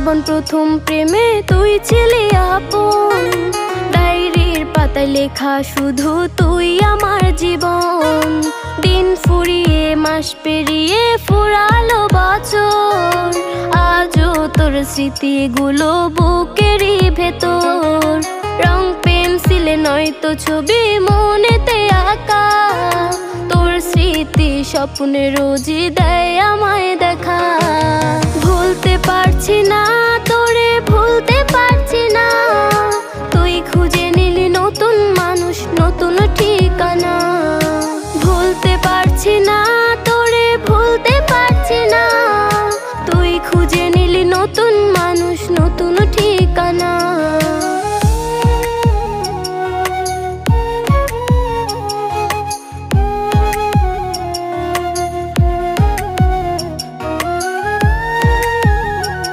জীবন প্রথম প্রেমে তুই ছিলি আপন, ডায়েরির পাতায় লেখা শুধু তুই আমার জীবন। দিন ফুরিয়ে মাস পেরিয়ে ফুরালো বছর, আজও তোর স্মৃতিগুলো বুকেরই ভেতর। রং পেন্সিলে নয়তো ছবি মনেতে আঁকা, তোর স্মৃতি স্বপ্নে রোজই দেয় আমায় দেখা। ভুলতে পারছি না